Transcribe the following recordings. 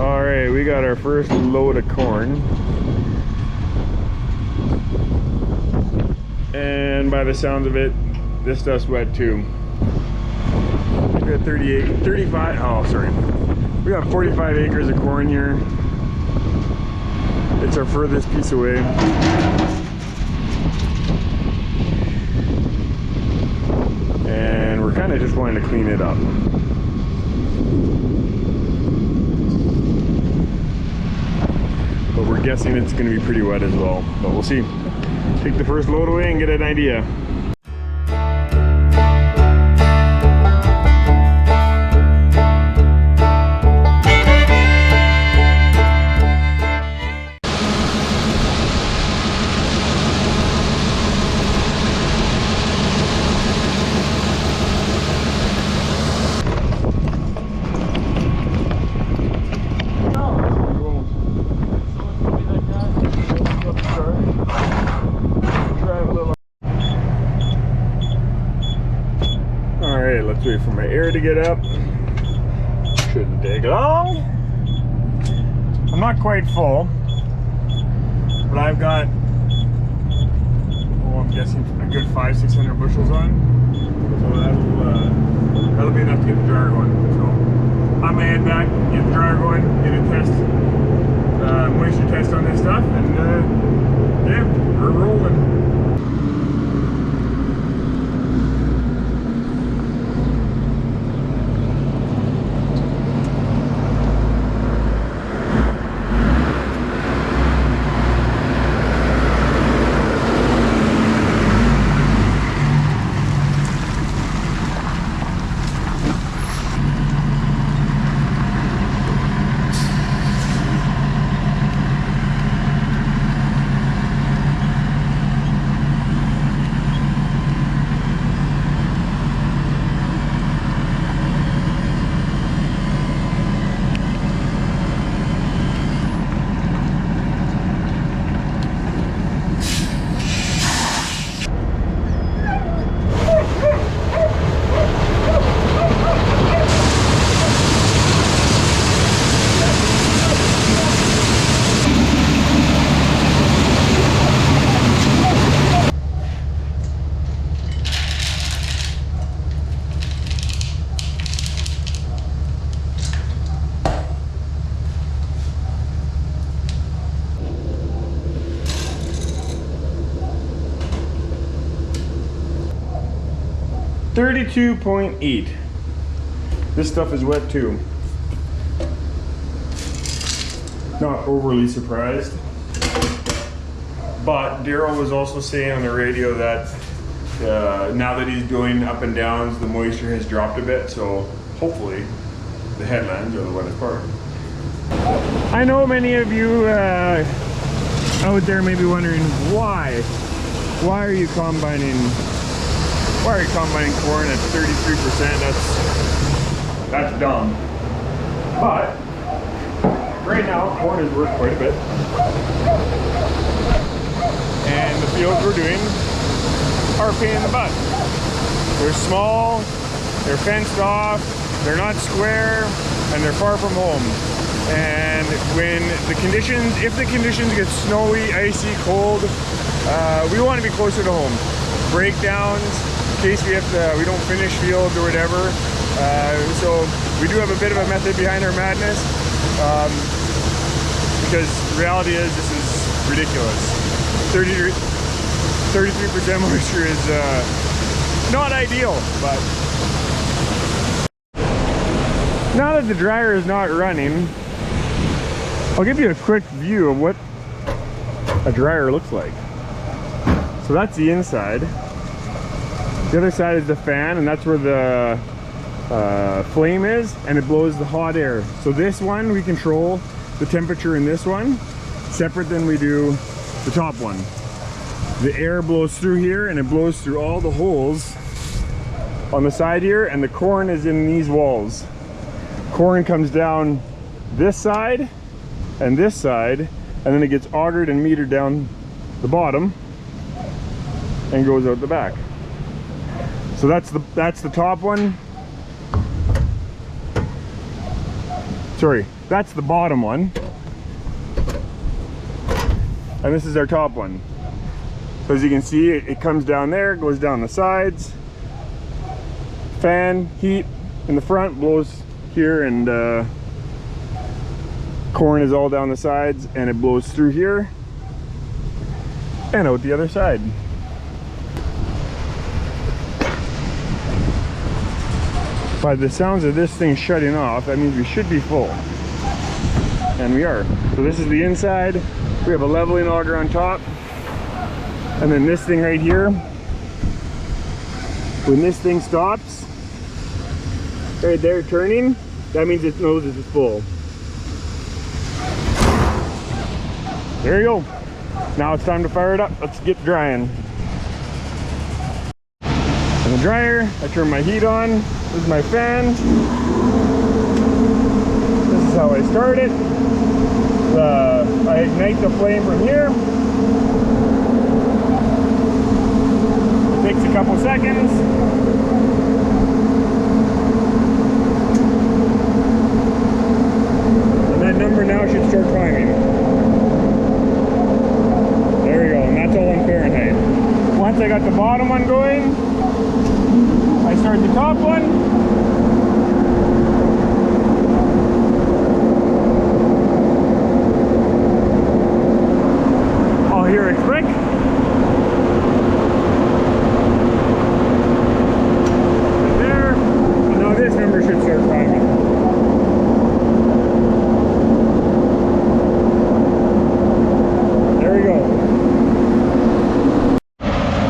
All right, we got our first load of corn. And by the sounds of it, this stuff's wet too. We got 35, oh sorry. We got 45 acres of corn here. It's our furthest piece away. And we're kind of just wanting to clean it up. But we're guessing it's going to be pretty wet as well. But we'll see. Take the first load away and get an idea. Let's wait for my air to get up. Shouldn't take long. I'm not quite full, but I've got, oh, I'm guessing a good 500-600 bushels on. So that'll be enough to get the dryer going. So I'm gonna head back, get the dryer going, get a test, moisture test on this stuff, and yeah, we're rolling. .8. This stuff is wet too. Not overly surprised. But Daryl was also saying on the radio that now that he's doing up and downs, the moisture has dropped a bit, so hopefully the headlands are the wettest part. I know many of you out there may be wondering why are you combining corn at 33%? That's dumb. But right now corn is worth quite a bit. And the fields we're doing are a pain in the butt. They're small, they're fenced off, they're not square, and they're far from home. And when the conditions, if the conditions get snowy, icy, cold, we want to be closer to home. Breakdowns, in case we don't finish fields or whatever. So we do have a bit of a method behind our madness, because the reality is this is ridiculous. 33% moisture is not ideal, but now that the dryer is not running, I'll give you a quick view of what a dryer looks like. So that's the inside. The other side is the fan, and that's where the flame is, and it blows the hot air. So this one, we control the temperature in this one separate than we do the top one. The air blows through here, and it blows through all the holes on the side here, and the corn is in these walls. Corn comes down this side and this side, and then it gets augered and metered down the bottom and goes out the back. So that's the top one. Sorry, that's the bottom one. And this is our top one. So as you can see, it comes down there, goes down the sides. Fan, heat in the front, blows here, and corn is all down the sides, and it blows through here and out the other side. By the sounds of this thing shutting off, that means we should be full. And we are. So this is the inside. We have a leveling auger on top. And then this thing right here, when this thing stops, right there turning, that means it knows it's full. There you go. Now it's time to fire it up. Let's get drying. And the dryer, I turn my heat on. This is my fan. This is how I start it. I ignite the flame from here. It takes a couple seconds. And that number now should start climbing. There we go, and that's all in Fahrenheit. Once I got the bottom one going, I start the top one. I'll hear it click. Right there. And now this number should start climbing. There we go.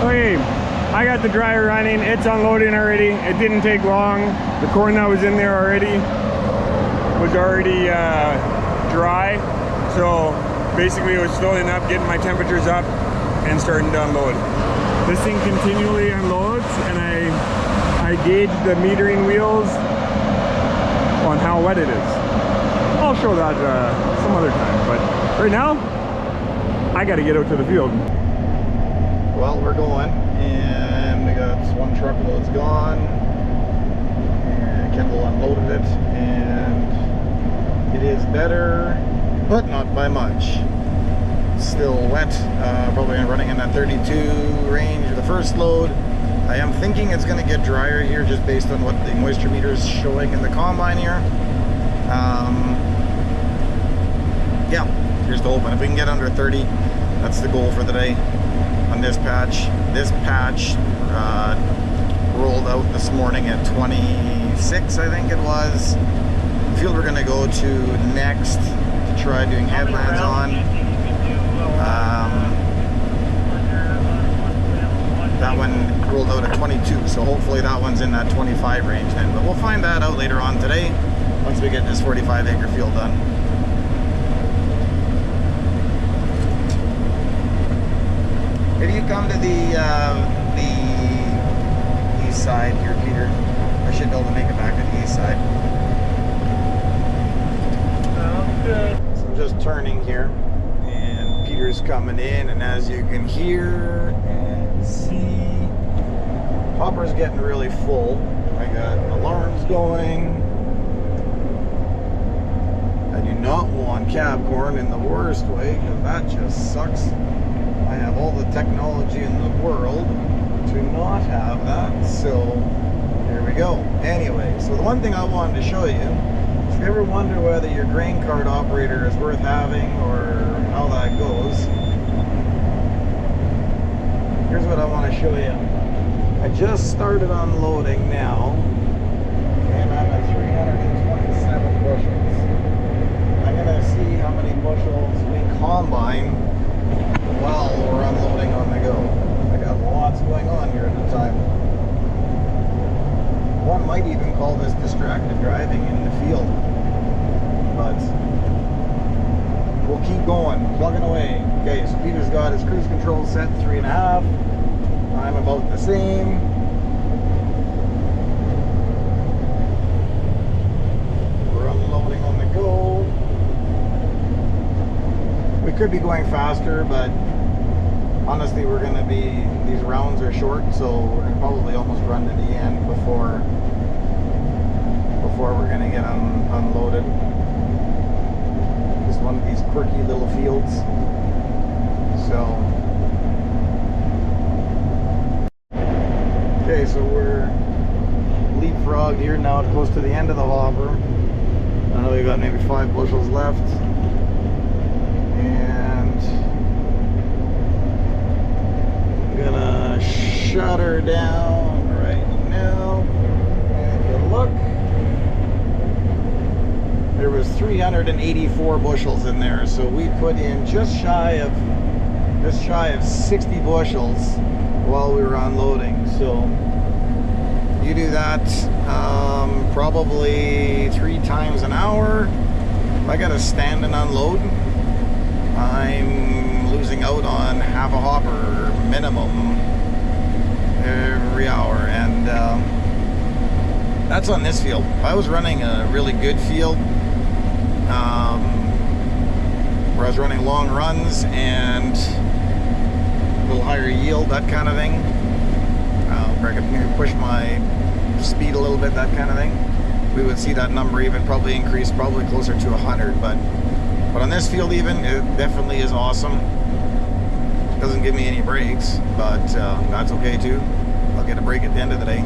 Okay, I got the dryer running. It's unloading already. It didn't take long. The corn that was in there already was already dry. So basically it was filling up, getting my temperatures up, and starting to unload. This thing continually unloads, and I gauge the metering wheels on how wet it is. I'll show that some other time, but right now I got to get out to the field. Well, we're going, and we got one truckload's gone, and Kendall unloaded it, and it is better, but not by much. Still wet, probably running in that 32 range of the first load. I am thinking it's going to get drier here just based on what the moisture meter is showing in the combine here. Yeah, here's the hope. And if we can get under 30, that's the goal for the day on this patch. This patch rolled out this morning at 26, I think it was. The field we're going to go to next to try doing headlands on. That one rolled out at 22, so hopefully that one's in that 25 range then. But we'll find that out later on today once we get this 45-acre field done. If you come to the east side here, Peter, I should be able to make it back to the east side. Sounds good. So I'm just turning here, and Peter's coming in, and as you can hear and see, hopper's getting really full. I got alarms going. I do not want cab corn in the worst way, because that just sucks. I have all the technology in the world to not have that, so here we go. Anyway, so the one thing I wanted to show you, if you ever wonder whether your grain cart operator is worth having or how that goes, here's what I want to show you. I just started unloading now, and I'm at 327 bushels. I'm going to see how many bushels we combine while we're unloading on the go. I got lots going on here at the time. One might even call this distracted driving in the field, but we'll keep going, plugging away. Okay, so Peter's got his cruise control set 3.5. I'm about the same. We're unloading on the go. We could be going faster, but honestly we're going to be, these rounds are short, so we're going to probably almost run to the end before we're going to get unloaded. quirky little fields. So, okay, so we're leapfrogged here now, close to the end of the hopper. I know we got maybe 5 bushels left, and I'm gonna shut her down right now. And good luck. There was 384 bushels in there, so we put in just shy of 60 bushels while we were unloading. So you do that probably 3 times an hour. If I gotta stand and unload, I'm losing out on half a hopper minimum every hour, and that's on this field. If I was running a really good field, where I was running long runs and a little higher yield, that kind of thing, where I could maybe push my speed a little bit, that kind of thing, we would see that number even probably increase, probably closer to 100. But on this field, even, it definitely is awesome. Doesn't give me any breaks, but that's okay too. I'll get a break at the end of the day.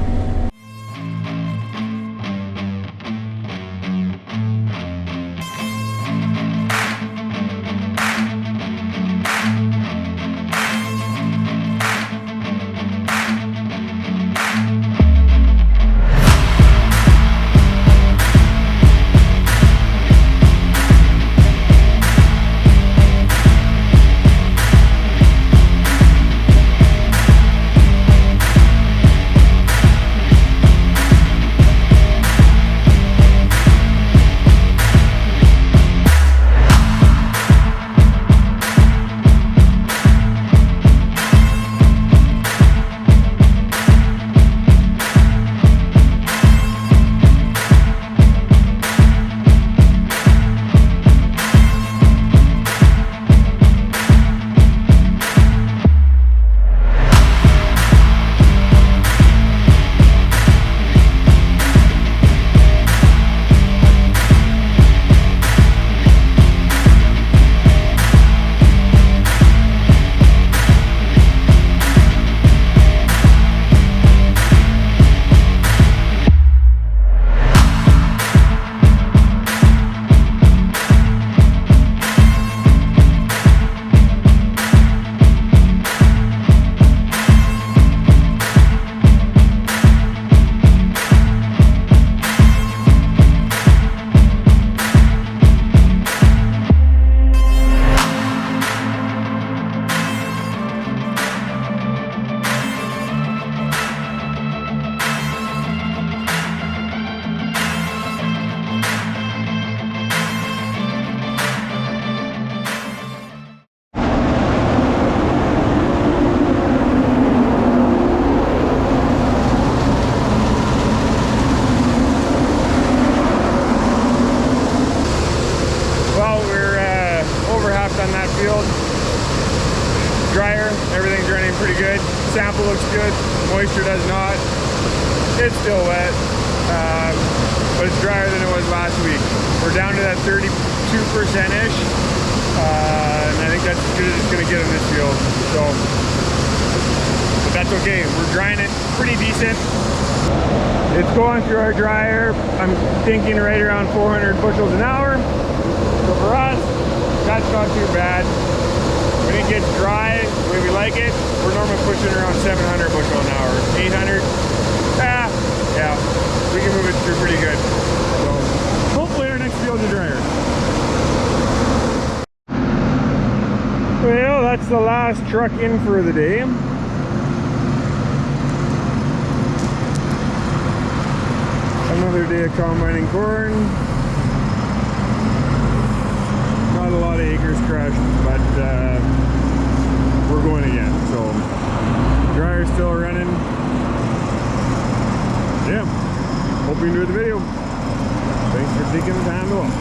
On that field. Dryer, everything's running pretty good. Sample looks good. Moisture does not. It's still wet, but it's drier than it was last week. We're down to that 32%-ish, and I think that's as good as it's going to get in this field. So, but that's okay. We're drying it pretty decent. It's going through our dryer. I'm thinking right around 400 bushels an hour. So for us, that's not too bad. When it gets dry, the way we like it, we're normally pushing around 700 bushel an hour. 800, yeah, we can move it through pretty good. So hopefully our next field's a dryer. Well, that's the last truck in for the day. Another day of combining corn. Not a lot of acres crushed, but we're going again. So dryer's still running. Yeah, hope you enjoyed the video. Thanks for taking the time to watch.